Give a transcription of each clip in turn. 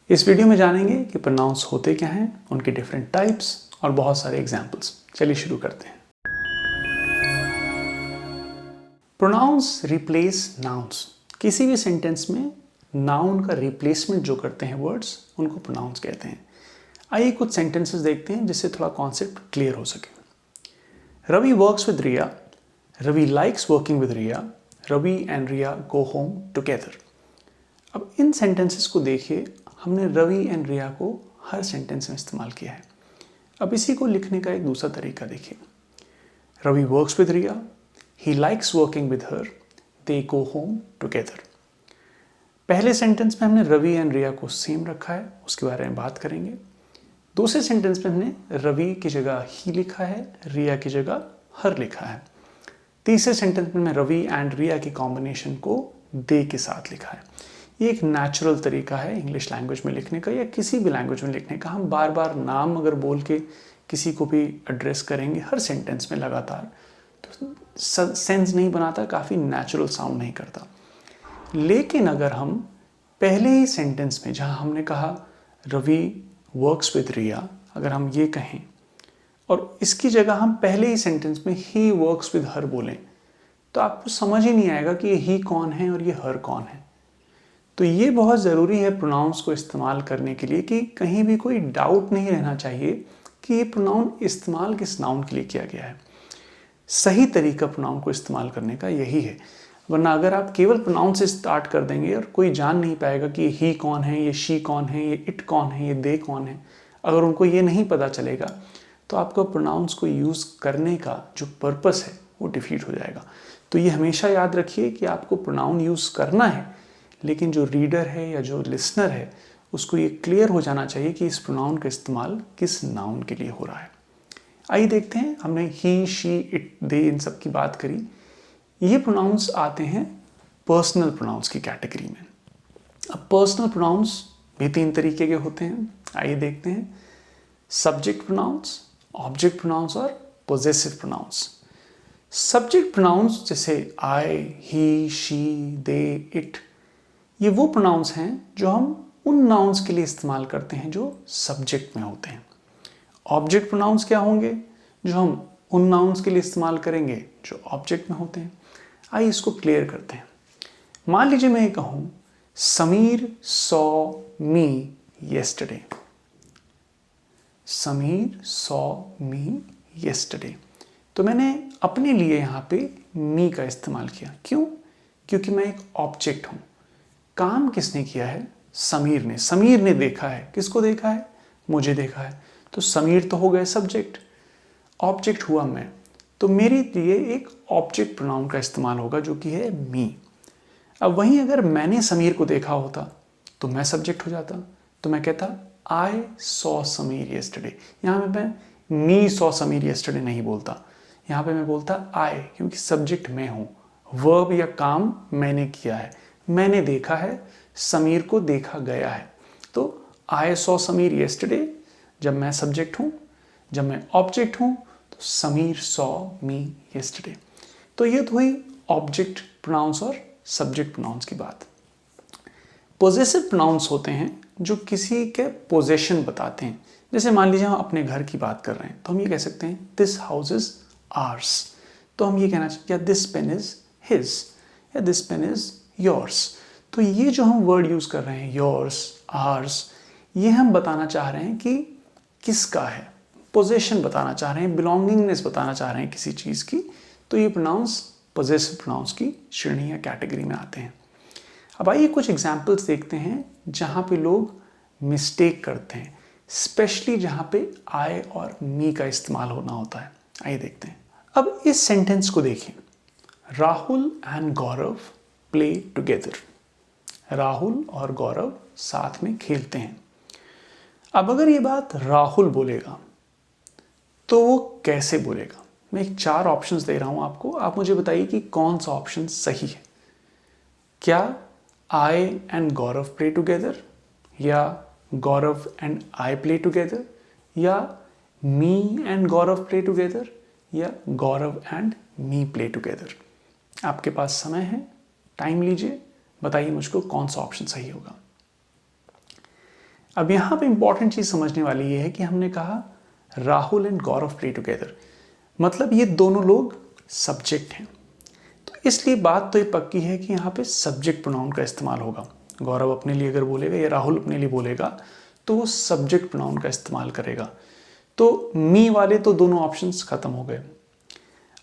इस वीडियो में जानेंगे कि प्रोनाउंस होते क्या हैं, उनके डिफरेंट टाइप्स और बहुत सारे एग्जाम्पल्स। चलिए शुरू करते हैं। Pronouns replace nouns. किसी भी सेंटेंस में नाउन का रिप्लेसमेंट जो करते हैं वर्ड्स, उनको प्रोनाउंस कहते हैं। आइए कुछ सेंटेंसेस देखते हैं जिससे थोड़ा कॉन्सेप्ट क्लियर हो सके। Ravi works with Riya, Ravi likes working with Riya, Ravi and Riya go home together. अब इन सेंटेंसेस को देखिए, हमने रवि एंड रिया को हर सेंटेंस में इस्तेमाल किया है। अब इसी को लिखने का एक दूसरा तरीका देखिए। Ravi works with Riya, he likes working with her, they go home together. पहले सेंटेंस में हमने रवि एंड रिया को सेम रखा है, उसके बारे में बात करेंगे। दूसरे सेंटेंस में हमने रवि की जगह ही लिखा है, रिया की जगह हर लिखा है। तीसरे सेंटेंस में रवि एंड रिया की कॉम्बिनेशन को दे के साथ लिखा है। ये एक नेचुरल तरीका है इंग्लिश लैंग्वेज में लिखने का या किसी भी लैंग्वेज में लिखने का। हम बार बार नाम अगर बोल के किसी को भी एड्रेस करेंगे हर सेंटेंस में लगातार, तो सेंस नहीं बनाता, काफ़ी नेचुरल साउंड नहीं करता। लेकिन अगर हम पहले ही सेंटेंस में जहाँ हमने कहा रवि वर्क्स विद रिया, अगर हम ये कहें और इसकी जगह हम पहले ही सेंटेंस में ही वर्क्स विद हर बोलें, तो आपको समझ ही नहीं आएगा कि ये ही कौन है और ये हर कौन है। तो ये बहुत ज़रूरी है प्रोनाउंस को इस्तेमाल करने के लिए कि कहीं भी कोई डाउट नहीं रहना चाहिए कि ये प्रोनाउन इस्तेमाल किस नाउन के लिए किया गया है। सही तरीका प्रोनाउन को इस्तेमाल करने का यही है। वरना अगर आप केवल प्रोनाउन से स्टार्ट कर देंगे और कोई जान नहीं पाएगा कि ये ही कौन है, ये शी कौन है, ये इट कौन है, ये दे कौन है, अगर उनको ये नहीं पता चलेगा तो आपका प्रोनाउंस को यूज़ करने का जो पर्पस है वो डिफीट हो जाएगा। तो ये हमेशा याद रखिए कि आपको प्रोनाउन यूज़ करना है, लेकिन जो रीडर है या जो लिसनर है उसको ये क्लियर हो जाना चाहिए कि इस प्रोनाउन का इस्तेमाल किस नाउन के लिए हो रहा है। आइए देखते हैं, हमने ही, शी, इट, दे इन सब की बात करी। ये प्रोनाउंस आते हैं पर्सनल प्रोनाउंस की कैटेगरी में। अब पर्सनल प्रोनाउंस भी तीन तरीके के होते हैं, आइए देखते हैं। सब्जेक्ट प्रोनाउंस, ऑब्जेक्ट प्रोनाउंस और पोजेसिव प्रोनाउंस। सब्जेक्ट प्रोनाउंस जैसे आई, ही, शी, दे, इट, ये वो प्रोनाउंस हैं जो हम उन नाउन्स के लिए इस्तेमाल करते हैं जो सब्जेक्ट में होते हैं। ऑब्जेक्ट प्रोनाउंस क्या होंगे? जो हम उन नाउन्स के लिए इस्तेमाल करेंगे जो ऑब्जेक्ट में होते हैं। आइए इसको क्लियर करते हैं। मान लीजिए मैं ये कहूँ Sameer saw me yesterday. Sameer saw me yesterday. तो मैंने अपने लिए यहाँ पे मी का इस्तेमाल किया। क्यों? क्योंकि मैं एक ऑब्जेक्ट हूँ। काम किसने किया है? समीर ने। समीर ने देखा है। किसको देखा है? मुझे देखा है। तो समीर तो हो गए सब्जेक्ट, ऑब्जेक्ट हुआ मैं। तो मेरे लिए एक ऑब्जेक्ट प्रोनाउन का इस्तेमाल होगा जो कि है मी। अब वहीं अगर मैंने समीर को देखा होता तो मैं सब्जेक्ट हो जाता, तो मैं कहता आई सॉ समीर येस्टरडे। यहाँ पे मैं मी सॉ समीर येस्टरडे नहीं बोलता, यहाँ पे मैं बोलता आई, क्योंकि सब्जेक्ट मैं हूँ। वर्ब या काम मैंने किया है, मैंने देखा है, समीर को देखा गया है। तो आई सॉ समीर येस्टरडे जब मैं सब्जेक्ट हूँ, जब मैं ऑब्जेक्ट हूँ तो समीर सॉ मी येस्टरडे। तो ये तो हुई ऑब्जेक्ट प्रोनाउंस और सब्जेक्ट प्रोनाउंस की बात। पोजेसिव प्रोनाउंस होते हैं जो किसी के पोजेशन बताते हैं। जैसे मान लीजिए हम अपने घर की बात कर रहे हैं तो हम ये कह सकते हैं दिस हाउस इज आर्स। तो हम ये कहना चाहिए या दिस पेन इज हिज या दिस पेन इज योर्स। तो ये जो हम वर्ड यूज़ कर रहे हैं योर्स, आर्स, ये हम बताना चाह रहे हैं कि किसका है, पोजेशन बताना चाह रहे हैं, बिलोंगिंगनेस बताना चाह रहे हैं किसी चीज़ की। तो ये प्रोनाउंस पोजेसिव प्रोनाउंस की श्रेणी या कैटेगरी में आते हैं। अब आइए कुछ एग्जाम्पल्स देखते हैं जहाँ पे लोग मिस्टेक करते हैं, स्पेशली जहाँ पे आई और मी का इस्तेमाल होना होता है। आइए देखते हैं। अब इस सेंटेंस को देखिए, Rahul and Gaurav play together. Rahul और गौरव साथ में खेलते हैं। अब अगर ये बात राहुल बोलेगा तो वो कैसे बोलेगा? मैं एक 4 ऑप्शंस दे रहा हूं आपको, आप मुझे बताइए कि कौन सा ऑप्शन सही है। क्या आई एंड गौरव प्ले टुगेदर, या गौरव एंड आई प्ले टुगेदर, या me and Gaurav play together, या गौरव एंड मी प्ले टुगेदर? आपके पास समय है, टाइम लीजिए, बताइए मुझको कौन सा ऑप्शन सही होगा। अब यहाँ पे इंपॉर्टेंट चीज़ समझने वाली ये है कि हमने कहा Rahul and Gaurav play together, मतलब ये दोनों लोग सब्जेक्ट हैं, तो इसलिए बात तो ये पक्की है कि यहाँ पे सब्जेक्ट प्रोनाउन का इस्तेमाल होगा। गौरव अपने लिए अगर बोलेगा या राहुल अपने लिए बोलेगा तो वो सब्जेक्ट प्रोनाउन का इस्तेमाल करेगा। तो मी वाले तो दोनों ऑप्शंस खत्म हो गए।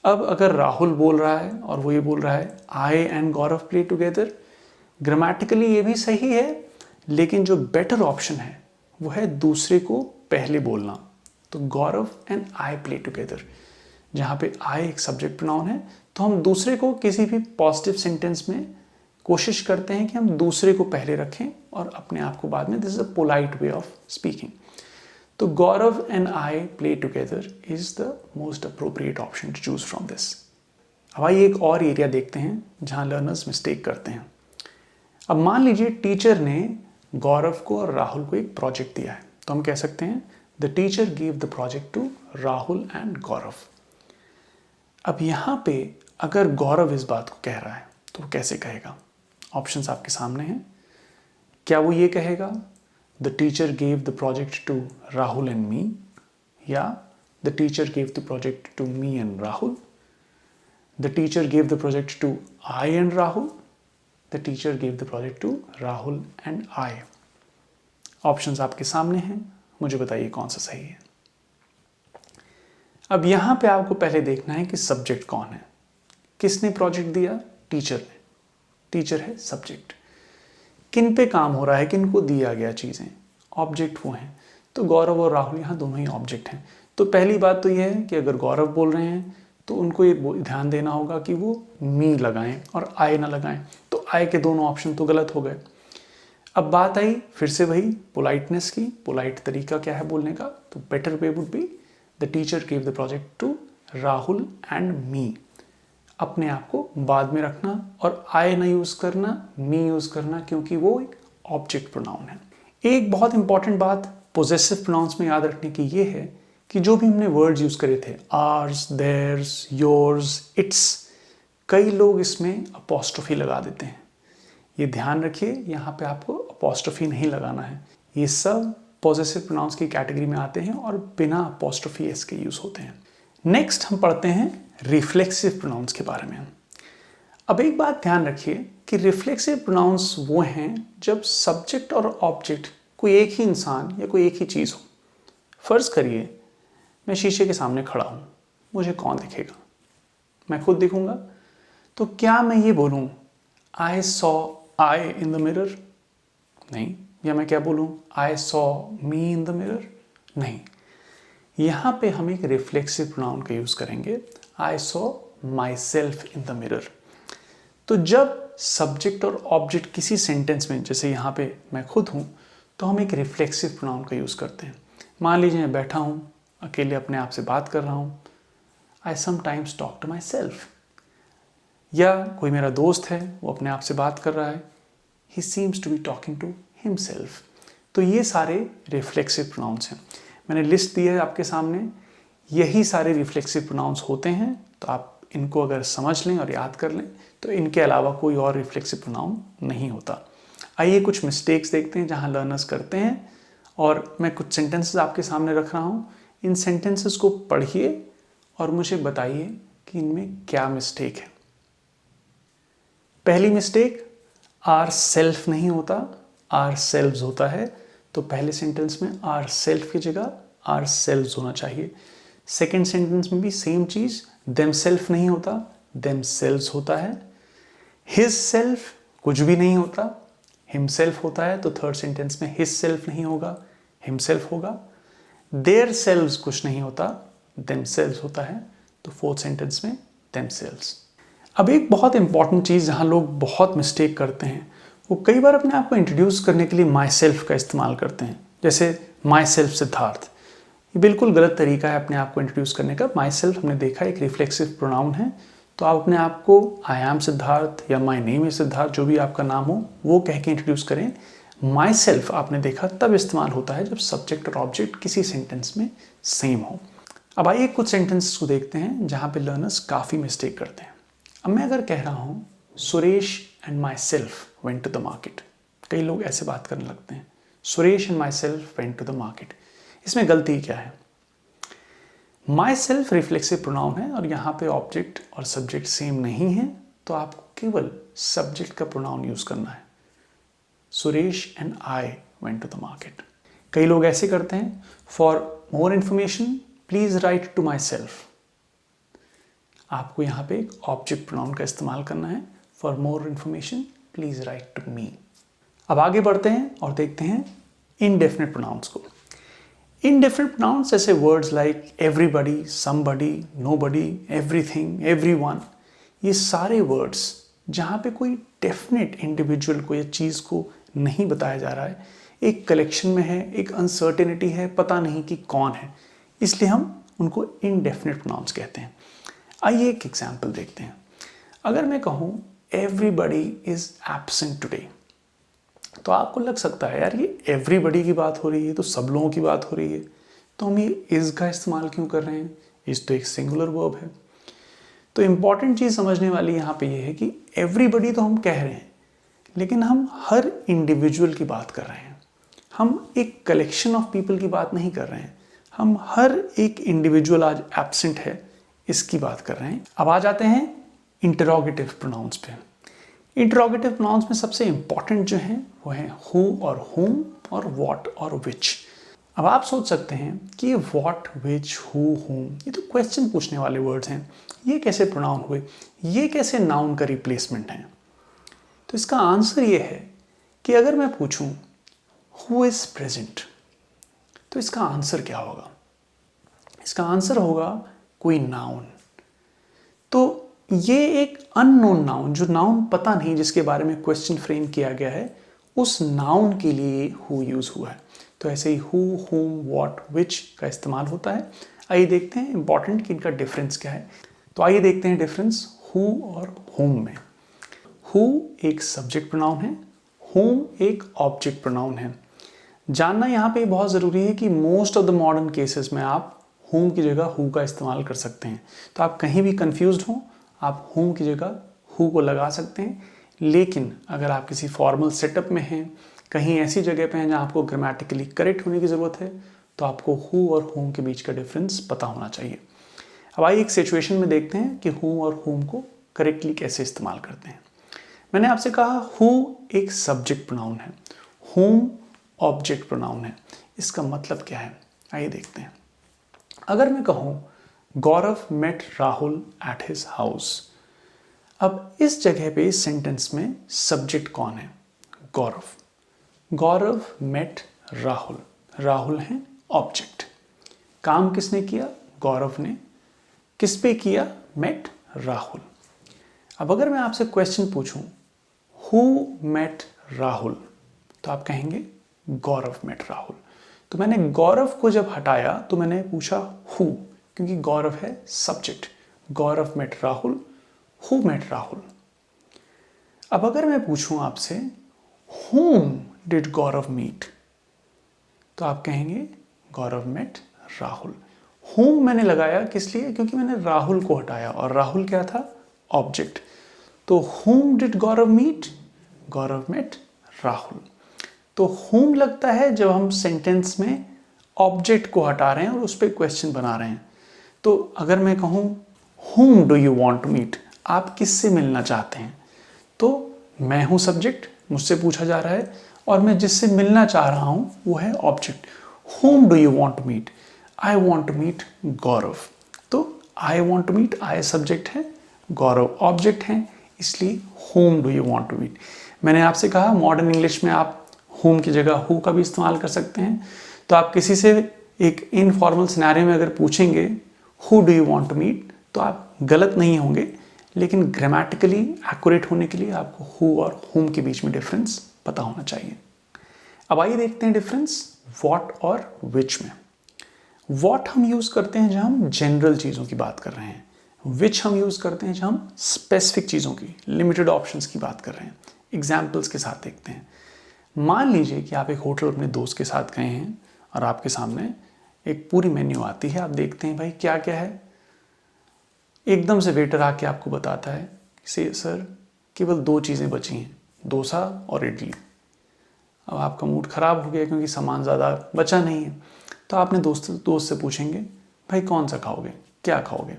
अब अगर राहुल बोल रहा है और वो ये बोल रहा है I and Gaurav play together, grammatically ये भी सही है, लेकिन जो बेटर ऑप्शन है वो है दूसरे को पहले बोलना। तो Gaurav and I play together, जहाँ पे आई एक सब्जेक्ट प्रोनाउन है, तो हम दूसरे को किसी भी पॉजिटिव सेंटेंस में कोशिश करते हैं कि हम दूसरे को पहले रखें और अपने आप को बाद में। This is a polite way of speaking. तो Gaurav and I play together is the most appropriate option to choose from this. अब आइए एक और एरिया देखते हैं जहाँ लर्नर्स मिस्टेक करते हैं। अब मान लीजिए टीचर ने गौरव को और राहुल को एक प्रोजेक्ट दिया है, तो हम कह सकते हैं the teacher give the project to Rahul and Gaurav. अब यहाँ पे अगर गौरव इस बात को कह रहा है तो वो कैसे कहेगा? ऑप्शंस आपके सामने हैं। क्या वो ये कहेगा the teacher gave the project to Rahul and me, या the teacher gave the project to me and Rahul, the teacher gave the project to I and Rahul, the teacher gave the project to Rahul and I? Options आपके सामने हैं, मुझे बताइए कौन सा सही है। अब यहाँ पे आपको पहले देखना है कि सब्जेक्ट कौन है। किसने प्रोजेक्ट दिया? टीचर ने। टीचर है सब्जेक्ट। किन पे काम हो रहा है, किन को दिया गया चीज़ें? ऑब्जेक्ट वो हैं। तो गौरव और राहुल यहाँ दोनों ही ऑब्जेक्ट हैं। तो पहली बात तो ये है कि अगर गौरव बोल रहे हैं तो उनको ये ध्यान देना होगा कि वो मी लगाएं और आई ना लगाएं। तो आई के दोनों ऑप्शन तो गलत हो गए। अब बात आई फिर से वही पोलाइटनेस की। पोलाइट तरीका क्या है बोलने का? तो better way would be the teacher give the project to Rahul and me. अपने आप को बाद में रखना और आई ना यूज करना, मी यूज करना, क्योंकि वो एक ऑब्जेक्ट प्रोनाउन है। एक बहुत इंपॉर्टेंट बात पोजेसिव प्रोनाउंस में याद रखने की ये है कि जो भी हमने वर्ड्स यूज करे थे आर्स, देयर्स, योर्स, इट्स, कई लोग इसमें अपोस्ट्रोफी लगा देते हैं। ये ध्यान रखिए, यहाँ पे आपको अपोस्ट्रोफी नहीं लगाना है। ये सब पॉजेसिव प्रोनाउंस की कैटेगरी में आते हैं और बिना अपोस्ट्रोफी एस के यूज होते हैं। नेक्स्ट हम पढ़ते हैं रिफ्लेक्सिव प्रोनाउंस के बारे में। अब एक बात ध्यान रखिए कि रिफ्लेक्सिव प्रोनाउंस वो हैं जब सब्जेक्ट और ऑब्जेक्ट कोई एक ही इंसान या कोई एक ही चीज़ हो। फर्ज करिए मैं शीशे के सामने खड़ा हूँ, मुझे कौन दिखेगा? मैं खुद दिखूंगा। तो क्या मैं ये बोलूँ I saw I in the mirror? नहीं। या मैं क्या बोलूँ I saw me in the mirror? नहीं। यहाँ पे हम एक रिफ्लेक्सिव प्रोनाउन का यूज़ करेंगे, I saw my self in the mirror. तो जब सब्जेक्ट और ऑब्जेक्ट किसी सेंटेंस में, जैसे यहाँ पे मैं खुद हूँ, तो हम एक रिफ्लेक्सिव प्रोनाउन का यूज़ करते हैं। मान लीजिए मैं बैठा हूँ, अकेले अपने आप से बात कर रहा हूँ, I sometimes talk to myself. या कोई मेरा दोस्त है, वो अपने आप से बात कर रहा है, he seems to be talking to himself. तो ये सारे रिफ्लेक्सिव प्रोनाउंस हैं। मैंने लिस्ट दी है आपके सामने, यही सारे रिफ्लेक्सिव प्रोनाउंस होते हैं। तो आप इनको अगर समझ लें और याद कर लें तो इनके अलावा कोई और रिफ्लेक्सिव प्रोनाउन नहीं होता। आइए कुछ मिस्टेक्स देखते हैं जहां लर्नर्स करते हैं, और मैं कुछ सेंटेंसेस आपके सामने रख रहा हूं। इन सेंटेंसेस को पढ़िए और मुझे बताइए कि इनमें क्या मिस्टेक है। पहली मिस्टेक, आर सेल्फ नहीं होता, आर सेल्व्स होता है। तो पहले सेंटेंस में आर सेल्फ की जगह आर सेल्व्स होना चाहिए। सेकेंड सेंटेंस में भी सेम चीज, देम सेल्फ नहीं होता, देम सेल्व्स होता है। हिज सेल्फ कुछ भी नहीं होता, हिमसेल्फ होता है। तो थर्ड सेंटेंस में हिज सेल्फ नहीं होगा, हिमसेल्फ होगा। देयर सेल्व्स कुछ नहीं होता, देम सेल्व्स होता है। तो फोर्थ सेंटेंस में देम सेल्व्स। अब एक बहुत इंपॉर्टेंट चीज़ जहाँ लोग बहुत मिस्टेक करते हैं, वो कई बार अपने आप को इंट्रोड्यूस करने के लिए माई सेल्फ का इस्तेमाल करते हैं। जैसे माई सेल्फ सिद्धार्थ, ये बिल्कुल गलत तरीका है अपने आप को इंट्रोड्यूस करने का। माई सेल्फ हमने देखा एक रिफ्लेक्सिव प्रोनाउन है, तो आप अपने आप को आई एम सिद्धार्थ या माई नेम इज सिद्धार्थ, जो भी आपका नाम हो वो कह के इंट्रोड्यूस करें। माई सेल्फ आपने देखा तब इस्तेमाल होता है जब सब्जेक्ट और ऑब्जेक्ट किसी सेंटेंस में सेम हो। अब आइए कुछ सेंटेंसेस को देखते हैं जहाँ पे लर्नर्स काफ़ी मिस्टेक करते हैं। अब मैं अगर कह रहा हूँ Suresh and myself went to the market, कई लोग ऐसे बात करने लगते हैं, Suresh and myself went to the market. इसमें गलती क्या है? माई सेल्फ रिफ्लेक्सिव प्रोनाउन है और यहाँ पे ऑब्जेक्ट और सब्जेक्ट सेम नहीं है, तो आपको केवल सब्जेक्ट का प्रोनाउन यूज करना है। Suresh and I went to the market. कई लोग ऐसे करते हैं, for more information please write to myself. आपको यहाँ पे एक ऑब्जेक्ट प्रोनाउन का इस्तेमाल करना है, for more information please write to me. अब आगे बढ़ते हैं और देखते हैं इनडेफिनिट प्रोनाउंस को। इनडेफिनिट प्रोनाउंस जैसे words like everybody, somebody, nobody, everything, everyone, ये सारे वर्ड्स जहाँ पे कोई डेफिनेट इंडिविजुअल को या चीज़ को नहीं बताया जा रहा है, एक कलेक्शन में है, एक अनसर्टेनिटी है, पता नहीं कि कौन है, इसलिए हम उनको इनडेफिनिट प्रोनाउंस कहते हैं। आइए एक एग्जाम्पल देखते हैं। अगर मैं कहूँ एवरीबडी इज एब्सेंट टुडे, तो आपको लग सकता है यार ये एवरीबडी की बात हो रही है, तो सब लोगों की बात हो रही है, तो हम ये इज का इस्तेमाल क्यों कर रहे हैं? इज तो एक सिंगुलर वर्ब है। तो इंपॉर्टेंट चीज़ समझने वाली यहाँ पे ये है कि एवरीबडी तो हम कह रहे हैं, लेकिन हम हर इंडिविजुअल की बात कर रहे हैं। हम एक कलेक्शन ऑफ पीपल की बात नहीं कर रहे हैं, हम हर एक इंडिविजुअल आज एब्सेंट है इसकी बात कर रहे हैं। अब आ जाते हैं इंटरोगेटिव प्रोनाउंस पे। इंटरोगेटिव प्रोनाउंस में सबसे इंपॉर्टेंट जो हैं वो हैं हु और हुम और व्हाट और विच। अब आप सोच सकते हैं कि ये व्हाट, विच, हु, हुम, ये तो क्वेश्चन पूछने वाले वर्ड्स हैं, ये कैसे प्रोनाउन हुए, ये कैसे नाउन का रिप्लेसमेंट है? तो इसका आंसर ये है कि अगर मैं पूछूं हु इज प्रेजेंट, तो इसका आंसर क्या होगा? इसका आंसर होगा कोई नाउन। तो ये एक अननोन नाउन, जो नाउन पता नहीं, जिसके बारे में क्वेश्चन फ्रेम किया गया है, उस नाउन के लिए हु यूज हुआ है। तो ऐसे ही हु, हुम, व्हाट, विच का इस्तेमाल होता है। आइए देखते हैं इंपॉर्टेंट कि इनका डिफरेंस क्या है। तो आइए देखते हैं डिफरेंस हु और हुम में। हु एक सब्जेक्ट प्रोनाउन है, हुम एक ऑब्जेक्ट प्रोनाउन है। जानना यहाँ पे बहुत ज़रूरी है कि most of the modern cases में आप हुम की जगह हु का इस्तेमाल कर सकते हैं। तो आप कहीं भी कंफ्यूज्ड हो, आप हुम की जगह हु को लगा सकते हैं। लेकिन अगर आप किसी फॉर्मल सेटअप में हैं, कहीं ऐसी जगह पे हैं जहाँ आपको ग्रामेटिकली करेक्ट होने की ज़रूरत है, तो आपको हु और हुम के बीच का डिफरेंस पता होना चाहिए। अब आइए एक सिचुएशन में देखते हैं कि हु और हुम को करेक्टली कैसे इस्तेमाल करते हैं। मैंने आपसे कहा हु एक सब्जेक्ट प्रोनाउन है, हुम ऑब्जेक्ट प्रोनाउन है। इसका मतलब क्या है? आइए देखते हैं। अगर मैं कहूँ Gaurav met Rahul at his house, अब इस जगह पे इस सेंटेंस में सब्जेक्ट कौन है? गौरव। गौरव मेट राहुल, राहुल है ऑब्जेक्ट। काम किसने किया? गौरव ने। किस पे किया? मेट राहुल। अब अगर मैं आपसे क्वेश्चन पूछूं हु मेट राहुल, तो आप कहेंगे गौरव मेट राहुल। तो मैंने गौरव को जब हटाया तो मैंने पूछा हु, क्योंकि गौरव है subject. Gaurav met Rahul, who met Rahul. अब अगर मैं पूछूं आपसे whom did गौरव मीट, तो आप कहेंगे गौरव मेट राहुल। whom मैंने लगाया किस लिए? क्योंकि मैंने राहुल को हटाया और राहुल क्या था? ऑब्जेक्ट। तो whom did Gaurav meet? Gaurav met Rahul. तो whom लगता है जब हम सेंटेंस में ऑब्जेक्ट को हटा रहे हैं और उस पर क्वेश्चन बना रहे हैं। तो अगर मैं कहूँ whom do you want to meet, आप किससे मिलना चाहते हैं, तो मैं हूँ सब्जेक्ट, मुझसे पूछा जा रहा है, और मैं जिससे मिलना चाह रहा हूँ वो है object. whom do you want to meet? I want to meet गौरव। तो I want to meet, I subject है, गौरव ऑब्जेक्ट है, इसलिए whom do you want to meet। मैंने आपसे कहा मॉडर्न इंग्लिश में आप whom की जगह who का भी इस्तेमाल कर सकते हैं। तो आप किसी से एक इनफॉर्मल सिनेरियो में अगर पूछेंगे who do you want to meet, तो आप गलत नहीं होंगे, लेकिन ग्रामेटिकली एक्यूरेट होने के लिए आपको हु और हुम के बीच में डिफरेंस पता होना चाहिए। अब आइए देखते हैं डिफरेंस व्हाट और विच में। व्हाट हम यूज करते हैं जब हम जनरल चीज़ों की बात कर रहे हैं, विच हम यूज करते हैं जब हम स्पेसिफिक चीज़ों की, लिमिटेड ऑप्शंस की बात कर रहे हैं। एग्जाम्पल्स के साथ देखते हैं। मान लीजिए कि आप एक होटल अपने दोस्त के साथ गए हैं और आपके सामने एक पूरी मेन्यू आती है। आप देखते हैं भाई क्या क्या है, एकदम से वेटर आके आपको बताता है कि सर केवल 2 चीज़ें बची हैं, डोसा और इडली। अब आपका मूड ख़राब हो गया क्योंकि सामान ज़्यादा बचा नहीं है, तो आपने दोस्त से पूछेंगे भाई कौन सा खाओगे, क्या खाओगे।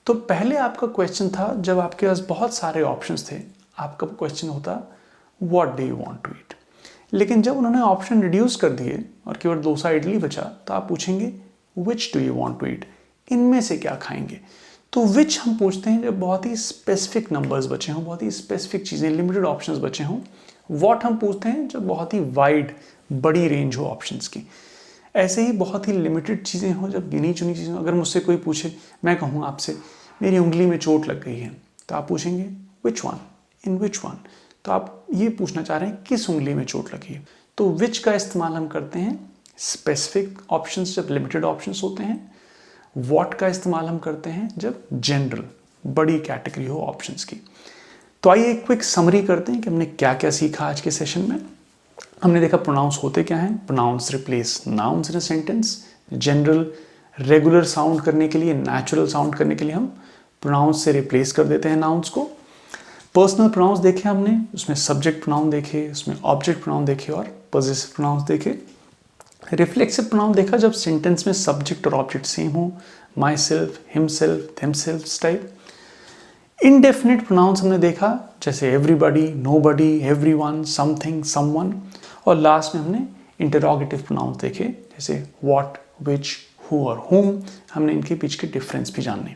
तो पहले आपका क्वेश्चन था जब आपके पास बहुत सारे ऑप्शंस थे, आपका क्वेश्चन होता what do you want to eat. लेकिन जब उन्होंने ऑप्शन रिड्यूस कर दिए और केवल डोसा इडली बचा, तो आप पूछेंगे which do you want to eat, इनमें से क्या खाएंगे। तो विच हम पूछते हैं जब बहुत ही स्पेसिफिक नंबर्स बचे हों, बहुत ही स्पेसिफिक चीज़ें, लिमिटेड ऑप्शंस बचे हों। व्हाट हम पूछते हैं जब बहुत ही वाइड, बड़ी रेंज हो ऑप्शंस की। ऐसे ही बहुत ही लिमिटेड चीज़ें हों, जब गिनी चुनी चीज़ें। अगर मुझसे कोई पूछे, मैं कहूँ आपसे मेरी उंगली में चोट लग गई है, तो आप पूछेंगे which one, in which one. तो आप ये पूछना चाह रहे हैं किस उंगली में चोट लगी है। तो विच का इस्तेमाल हम करते हैं स्पेसिफिक ऑप्शंस जब लिमिटेड ऑप्शंस होते हैं। व्हाट का इस्तेमाल हम करते हैं जब जनरल, बड़ी कैटेगरी हो ऑप्शंस की। तो आइए एक क्विक समरी करते हैं कि हमने क्या क्या सीखा आज के सेशन में। हमने देखा प्रोनाउंस होते क्या हैं। Pronouns replace nouns in a sentence. General regular sound करने के लिए, नेचुरल साउंड करने के लिए हम प्रोनाउंस से रिप्लेस कर देते हैं नाउन्स को। पर्सनल प्रोनाउंस देखे हमने, उसमें सब्जेक्ट प्रोनाउन देखे, उसमें ऑब्जेक्ट प्रोनाउन देखे और पॉजेसिव प्रोनाउंस देखे। रिफ्लेक्सिव प्रोनाउन देखा जब सेंटेंस में सब्जेक्ट और ऑब्जेक्ट सेम हो, myself, himself, themselves type. Indefinite pronouns हमने देखा जैसे everybody, nobody, everyone, something, someone. और लास्ट में हमने इंटरोगेटिव प्रोनाउंस देखे जैसे व्हाट, विच, हु और हुम। हमने इनके बीच के डिफरेंस भी जाने।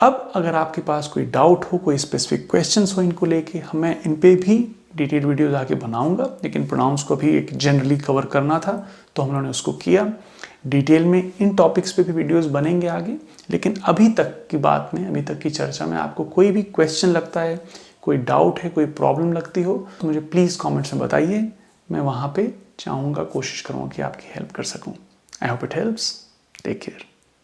अब अगर आपके पास कोई डाउट हो, कोई स्पेसिफिक क्वेश्चंस हो इनको लेके, मैं इन पे भी डिटेल वीडियोज आके बनाऊंगा। लेकिन प्रोनाउंस को भी एक जनरली कवर करना था तो हम लोगों ने उसको किया। डिटेल में इन टॉपिक्स पे भी वीडियोस बनेंगे आगे। लेकिन अभी तक की बात में, अभी तक की चर्चा में आपको कोई भी क्वेश्चन लगता है, कोई डाउट है, कोई प्रॉब्लम लगती हो, तो मुझे प्लीज़ कॉमेंट्स में बताइए। मैं वहाँ पे चाहूँगा, कोशिश करूँगा कि आपकी हेल्प कर सकूँ। I hope it helps. Take care.